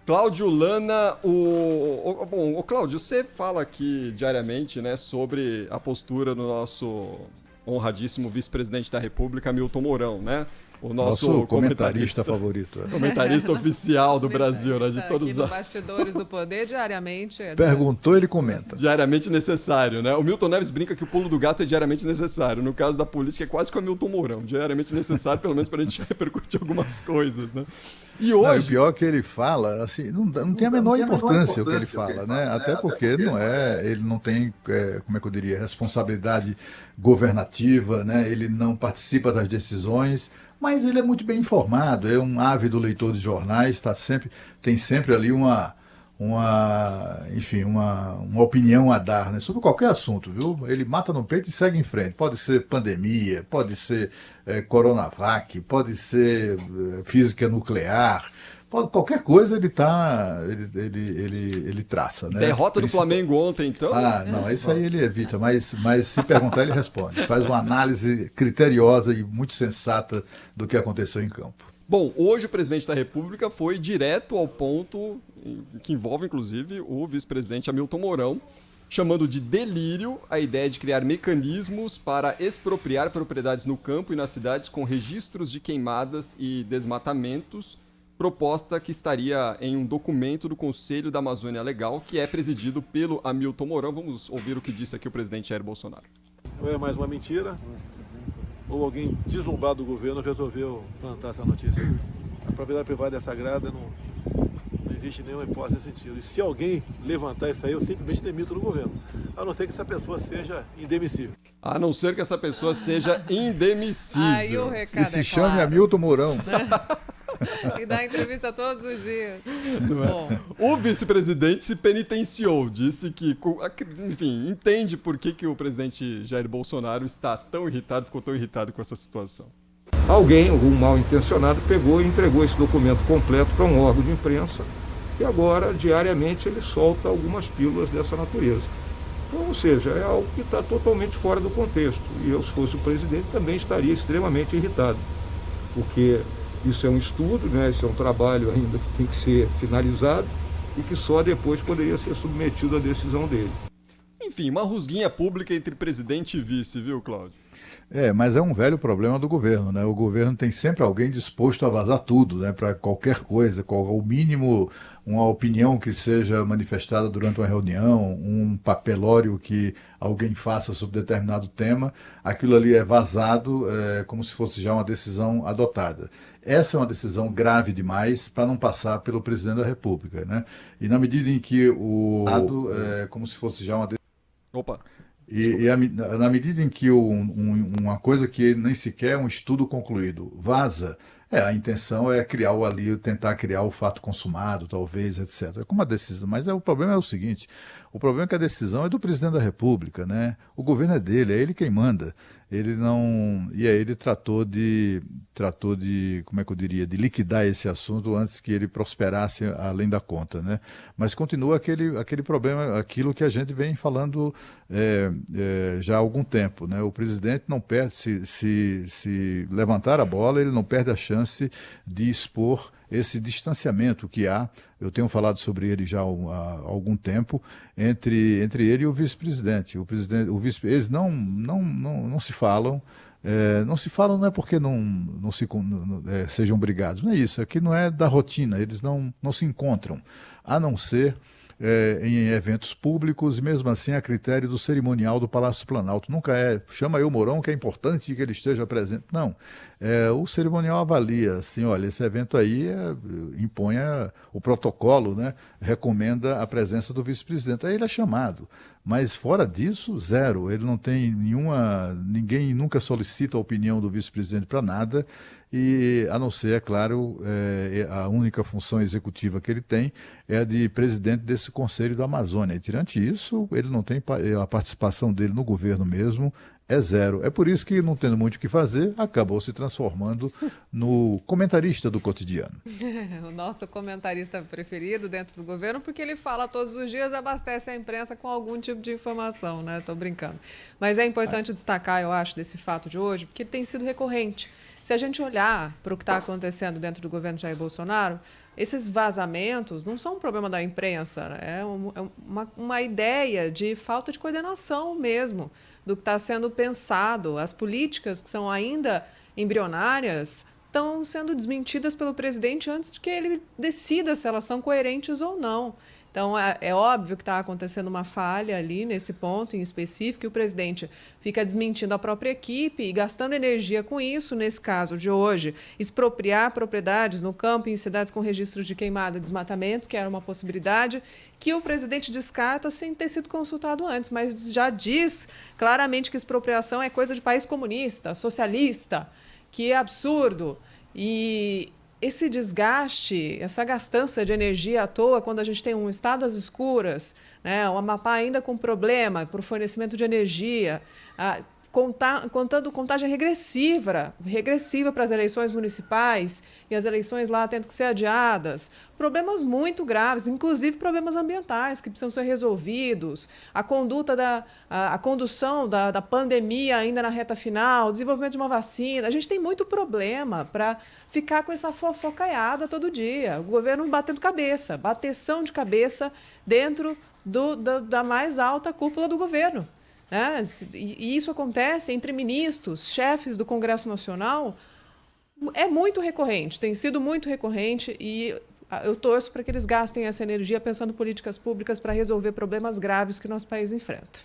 Cláudio Lana, Bom, Cláudio, você fala aqui diariamente, né, sobre a postura do nosso honradíssimo vice-presidente da República, Milton Mourão, né? O nosso comentarista favorito. Comentarista oficial do Brasil, né? De todos os bastidores do poder, diariamente. Perguntou, ele comenta. Diariamente necessário, né? O Milton Neves brinca que o pulo do gato é diariamente necessário. No caso da política, é quase como o Milton Mourão. Diariamente necessário, pelo menos para a gente repercutir algumas coisas, né? E hoje... Não, o pior é que ele fala, assim, não tem a menor importância o que ele fala, né? Até porque ele não tem, como é que eu diria, responsabilidade governativa, né? Ele não participa das decisões, mas ele é muito bem informado, é um ávido leitor de jornais, tem sempre ali uma opinião a dar, né, sobre qualquer assunto, viu? Ele mata no peito e segue em frente. Pode ser pandemia, pode ser Coronavac, pode ser física nuclear, qualquer coisa ele traça, né? Derrota do Flamengo ontem, então? Não, isso aí ele evita, mas se perguntar ele responde. Faz uma análise criteriosa e muito sensata do que aconteceu em campo. Bom, hoje o presidente da República foi direto ao ponto que envolve, inclusive, o vice-presidente Hamilton Mourão, chamando de delírio a ideia de criar mecanismos para expropriar propriedades no campo e nas cidades com registros de queimadas e desmatamentos, proposta que estaria em um documento do Conselho da Amazônia Legal, que é presidido pelo Hamilton Mourão. Vamos ouvir o que disse aqui o presidente Jair Bolsonaro. Ou é mais uma mentira, ou alguém deslumbrado do governo resolveu plantar essa notícia. A propriedade privada é sagrada, não existe nenhuma hipótese nesse sentido. E se alguém levantar isso aí, eu simplesmente demito do governo. A não ser que essa pessoa seja indemissível. A não ser que essa pessoa seja indemissível. Aí o recado e se chame Hamilton Mourão. E dá entrevista todos os dias. O vice-presidente se penitenciou, disse que, enfim, entende por que o presidente Jair Bolsonaro está tão irritado, ficou tão irritado com essa situação. Alguém, algum mal intencionado, pegou e entregou esse documento completo para um órgão de imprensa e agora, diariamente, ele solta algumas pílulas dessa natureza. Então, ou seja, é algo que está totalmente fora do contexto. E eu, se fosse o presidente, também estaria extremamente irritado, porque isso é um estudo, né? Isso é um trabalho ainda que tem que ser finalizado e que só depois poderia ser submetido à decisão dele. Enfim, uma rusguinha pública entre presidente e vice, viu, Cláudio? Mas é um velho problema do governo, né? O governo tem sempre alguém disposto a vazar tudo, né? Para qualquer coisa, o mínimo, uma opinião que seja manifestada durante uma reunião, um papelório que alguém faça sobre determinado tema, aquilo ali é vazado como se fosse já uma decisão adotada. Essa é uma decisão grave demais para não passar pelo presidente da República, né? E na medida em que como se fosse já uma Opa! Na medida em que uma coisa que nem sequer é um estudo concluído vaza, a intenção é tentar criar o fato consumado, talvez, etc. Como a decisão, mas o problema é o seguinte, o problema é que a decisão é do presidente da República, né? O governo é dele, é ele quem manda. Ele não, e aí ele tratou de, como é que eu diria, de liquidar esse assunto antes que ele prosperasse além da conta, né? Mas continua aquele problema, aquilo que a gente vem falando já há algum tempo, né? O presidente não perde, se levantar a bola, ele não perde a chance de expor esse distanciamento que há, eu tenho falado sobre ele já há algum tempo, entre ele e o vice-presidente. Eles não se falam, não se falam não é porque não sejam brigados, não é isso, aqui não é da rotina, eles não se encontram, a não ser em eventos públicos, e mesmo assim a critério do cerimonial do Palácio do Planalto. Nunca chama aí o Mourão que é importante que ele esteja presente. Não, o cerimonial avalia, assim, olha, esse evento aí impõe o protocolo, né, recomenda a presença do vice-presidente. Aí ele é chamado, mas fora disso, zero. Ele não tem ninguém nunca solicita a opinião do vice-presidente para nada, e a não ser, é claro, a única função executiva que ele tem é a de presidente desse Conselho da Amazônia. E, tirante isso, ele não tem a participação dele no governo mesmo, é zero. É por isso que, não tendo muito o que fazer, acabou se transformando no comentarista do cotidiano. O nosso comentarista preferido dentro do governo, porque ele fala todos os dias, abastece a imprensa com algum tipo de informação, né? Tô brincando. Mas é importante destacar, eu acho, desse fato de hoje, porque tem sido recorrente. Se a gente olhar para o que está acontecendo dentro do governo Jair Bolsonaro, esses vazamentos não são um problema da imprensa, né? É uma ideia de falta de coordenação mesmo do que está sendo pensado. As políticas que são ainda embrionárias estão sendo desmentidas pelo presidente antes de que ele decida se elas são coerentes ou não. Então, é óbvio que está acontecendo uma falha ali nesse ponto em específico, e o presidente fica desmentindo a própria equipe e gastando energia com isso, nesse caso de hoje, expropriar propriedades no campo e em cidades com registros de queimada e desmatamento, que era uma possibilidade que o presidente descarta sem ter sido consultado antes, mas já diz claramente que expropriação é coisa de país comunista, socialista, que é absurdo. E esse desgaste, essa gastança de energia à toa, quando a gente tem um estado às escuras, né, o Amapá ainda com problema por fornecimento de energia, contando contagem regressiva para as eleições municipais e as eleições lá tendo que ser adiadas. Problemas muito graves, inclusive problemas ambientais que precisam ser resolvidos, a condução da pandemia ainda na reta final, o desenvolvimento de uma vacina. A gente tem muito problema para ficar com essa fofocaiada todo dia. O governo batendo cabeça, bateção de cabeça dentro da mais alta cúpula do governo. Né? E isso acontece entre ministros, chefes do Congresso Nacional, é muito recorrente, tem sido muito recorrente, e eu torço para que eles gastem essa energia pensando em políticas públicas para resolver problemas graves que o nosso país enfrenta.